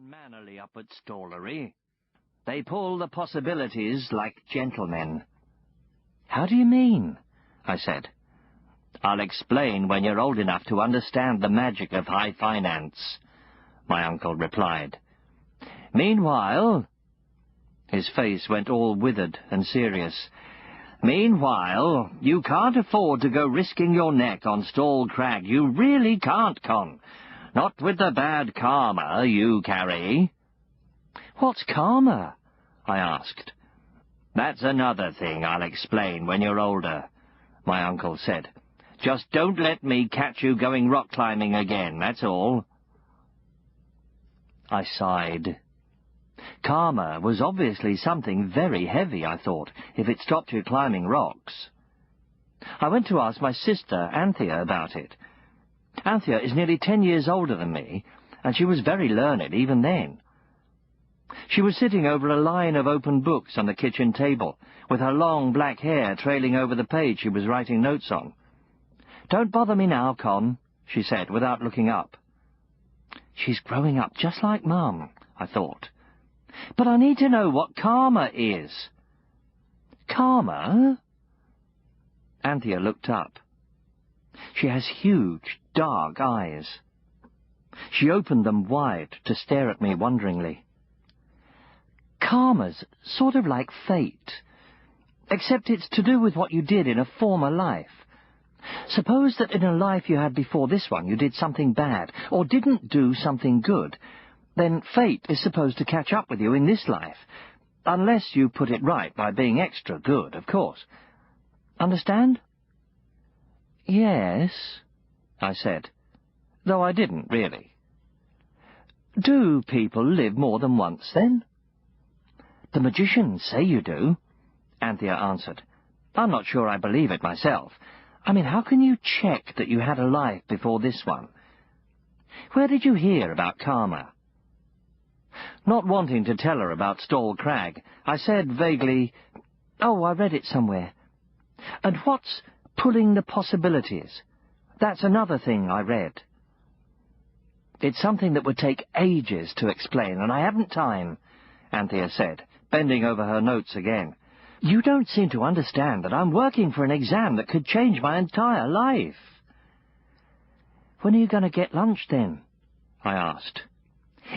and mannerly up at Stallery. They pull the possibilities like gentlemen." "How do you mean?" I said. "I'll explain when you're old enough to understand the magic of high finance," my uncle replied. "Meanwhile—" his face went all withered and serious. "Meanwhile, you can't afford to go risking your neck on Stall Crag. You really can't, Con. Not with the bad karma you carry." "What's karma?" I asked. "That's another thing I'll explain when you're older," my uncle said. "Just don't let me catch you going rock climbing again, that's all." I sighed. Karma was obviously something very heavy, I thought, if it stopped you climbing rocks. I went to ask my sister, Anthea, about it. Anthea is nearly 10 years older than me, and she was very learned even then. She was sitting over a line of open books on the kitchen table, with her long black hair trailing over the page she was writing notes on. "Don't bother me now, Con," she said, without looking up. She's growing up just like Mum, I thought. But I need to know what karma is. "Karma?" Anthea looked up. She has huge, dark eyes. She opened them wide to stare at me wonderingly. "Karma's sort of like fate, except it's to do with what you did in a former life. Suppose that in a life you had before this one you did something bad, or didn't do something good. Then fate is supposed to catch up with you in this life, unless you put it right by being extra good, of course. Understand?" "Yes," I said, though I didn't really. "Do people live more than once, then?" "The magicians say you do," Anthea answered. "I'm not sure I believe it myself. I mean, how can you check that you had a life before this one? Where did you hear about karma?" Not wanting to tell her about Stall Crag, I said vaguely, "Oh, I read it somewhere. And what's pulling the possibilities? That's another thing I read." "It's something that would take ages to explain, and I haven't time," Anthea said, bending over her notes again. "You don't seem to understand that I'm working for an exam that could change my entire life." "When are you going to get lunch, then?" I asked.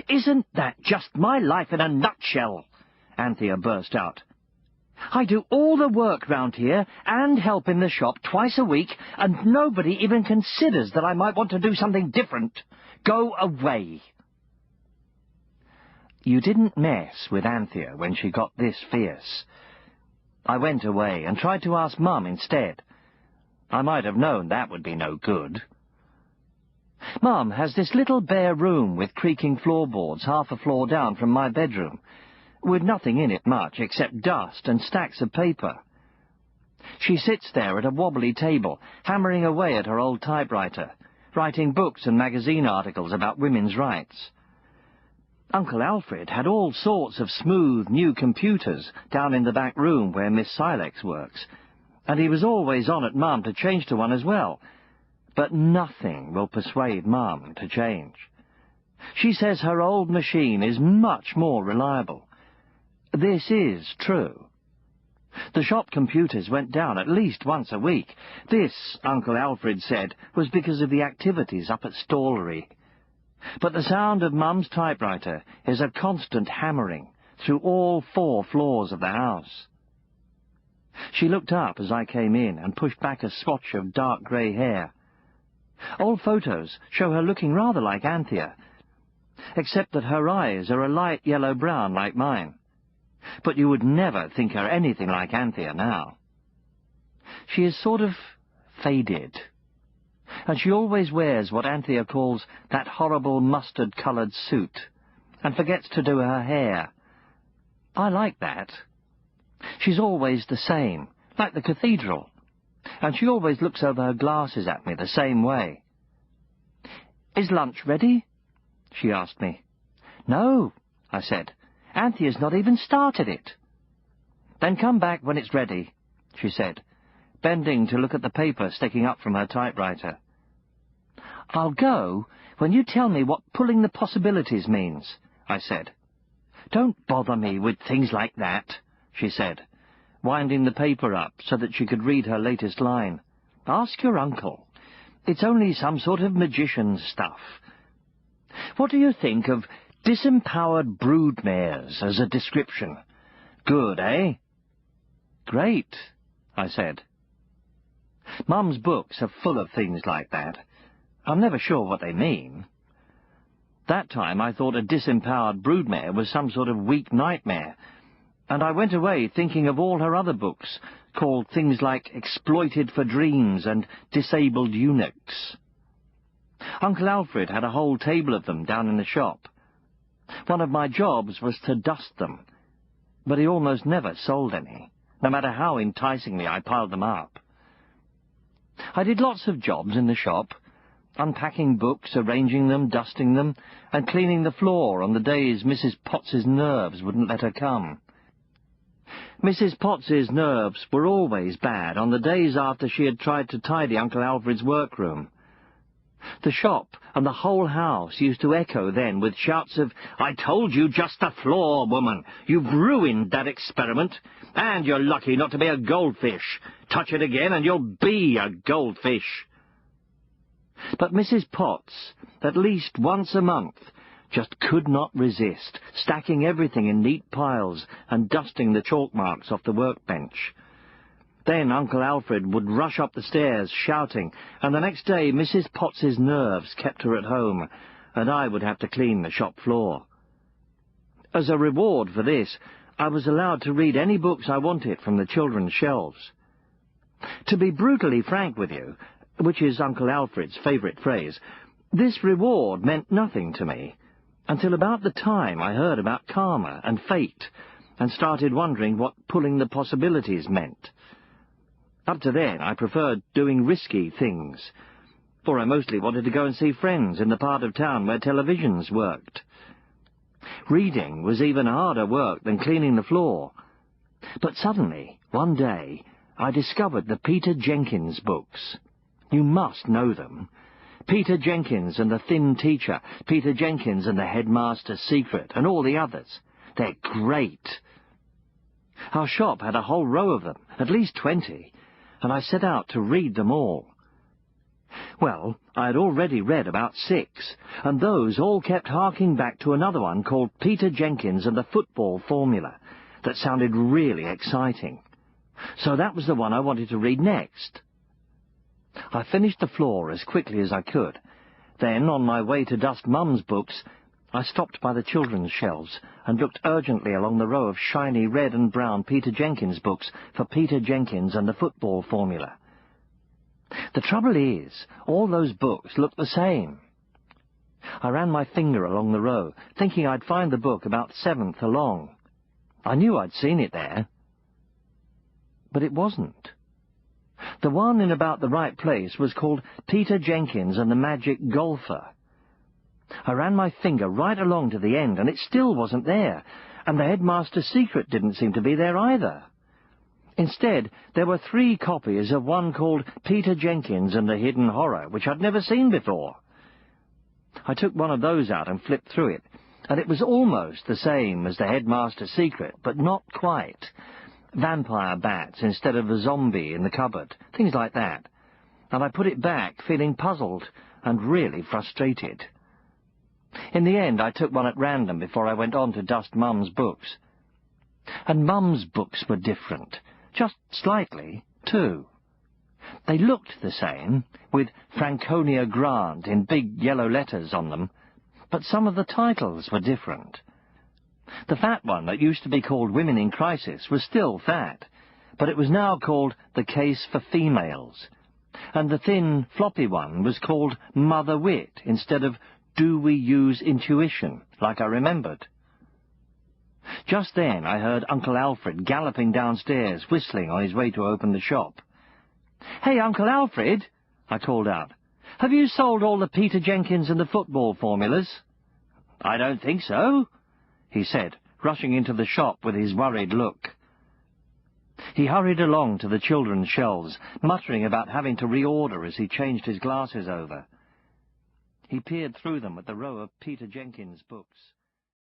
"Isn't that just my life in a nutshell?" Anthea burst out. "I do all the work round here and help in the shop twice a week, and nobody even considers that I might want to do something different. Go away." You didn't mess with Anthea when she got this fierce. I went away and tried to ask Mum instead. I might have known that would be no good. Mum has this little bare room with creaking floorboards half a floor down from my bedroom, with nothing in it much except dust and stacks of paper. She sits there at a wobbly table, hammering away at her old typewriter, writing books and magazine articles about women's rights. Uncle Alfred had all sorts of smooth new computers down in the back room where Miss Silex works, and he was always on at Mum to change to one as well. But nothing will persuade Mum to change. She says her old machine is much more reliable. This is true. The shop computers went down at least once a week. This, Uncle Alfred said, was because of the activities up at Stallery. But the sound of Mum's typewriter is a constant hammering through all 4 floors of the house. She looked up as I came in and pushed back a swatch of dark grey hair. Old photos show her looking rather like Anthea, except that her eyes are a light yellow-brown like mine. But you would never think her anything like Anthea now. She is sort of faded, and she always wears what Anthea calls that horrible mustard-coloured suit, and forgets to do her hair. I like that. She's always the same, like the cathedral, and she always looks over her glasses at me the same way. "Is lunch ready?" she asked me. "No," I said. "Anthea's not even started it." "Then come back when it's ready," she said, bending to look at the paper sticking up from her typewriter. "I'll go when you tell me what pulling the possibilities means," I said. "Don't bother me with things like that," she said, winding the paper up so that she could read her latest line. "Ask your uncle. It's only some sort of magician's stuff. What do you think of disempowered broodmares as a description? Good, eh?" "Great," I said. Mum's books are full of things like that. I'm never sure what they mean. That time I thought a disempowered broodmare was some sort of weak nightmare, and I went away thinking of all her other books, called things like Exploited for Dreams and Disabled Eunuchs. Uncle Alfred had a whole table of them down in the shop. One of my jobs was to dust them, but he almost never sold any, no matter how enticingly I piled them up. I did lots of jobs in the shop, unpacking books, arranging them, dusting them, and cleaning the floor on the days Mrs. Potts's nerves wouldn't let her come. Mrs. Potts's nerves were always bad on the days after she had tried to tidy Uncle Alfred's workroom. The shop and the whole house used to echo then with shouts of, "I told you just the floor, woman! You've ruined that experiment, and you're lucky not to be a goldfish. Touch it again and you'll be a goldfish." But Mrs. Potts, at least once a month, just could not resist stacking everything in neat piles and dusting the chalk marks off the workbench. Then Uncle Alfred would rush up the stairs shouting, and the next day Mrs. Potts's nerves kept her at home, and I would have to clean the shop floor. As a reward for this, I was allowed to read any books I wanted from the children's shelves. To be brutally frank with you, which is Uncle Alfred's favourite phrase, this reward meant nothing to me, until about the time I heard about karma and fate, and started wondering what pulling the possibilities meant. Up to then I preferred doing risky things, for I mostly wanted to go and see friends in the part of town where televisions worked. Reading was even harder work than cleaning the floor. But suddenly, one day, I discovered the Peter Jenkins books. You must know them. Peter Jenkins and the Thin Teacher, Peter Jenkins and the Headmaster's Secret, and all the others. They're great. Our shop had a whole row of them, at least 20, and I set out to read them all. Well, I had already read about 6, and those all kept harking back to another one called Peter Jenkins and the Football Formula that sounded really exciting. So that was the one I wanted to read next. I finished the floor as quickly as I could. Then, on my way to dust Mum's books, I stopped by the children's shelves and looked urgently along the row of shiny red and brown Peter Jenkins books for Peter Jenkins and the Football Formula. The trouble is, all those books look the same. I ran my finger along the row, thinking I'd find the book about 7th along. I knew I'd seen it there. But it wasn't. The one in about the right place was called Peter Jenkins and the Magic Golfer. I ran my finger right along to the end, and it still wasn't there, and the Headmaster's Secret didn't seem to be there either. Instead, there were 3 copies of one called Peter Jenkins and the Hidden Horror, which I'd never seen before. I took one of those out and flipped through it, and it was almost the same as the Headmaster's Secret, but not quite. Vampire bats instead of a zombie in the cupboard, things like that. And I put it back, feeling puzzled and really frustrated. In the end, I took one at random before I went on to dust Mum's books. And Mum's books were different, just slightly, too. They looked the same, with Franconia Grant in big yellow letters on them, but some of the titles were different. The fat one that used to be called Women in Crisis was still fat, but it was now called The Case for Females, and the thin, floppy one was called Mother Wit instead of Do We Use Intuition, like I remembered. Just then I heard Uncle Alfred galloping downstairs, whistling on his way to open the shop. "Hey, Uncle Alfred," I called out, "have you sold all the Peter Jenkins and the Football Formulas?" "I don't think so," he said, rushing into the shop with his worried look. He hurried along to the children's shelves, muttering about having to reorder as he changed his glasses over. He peered through them at the row of Peter Jenkins books.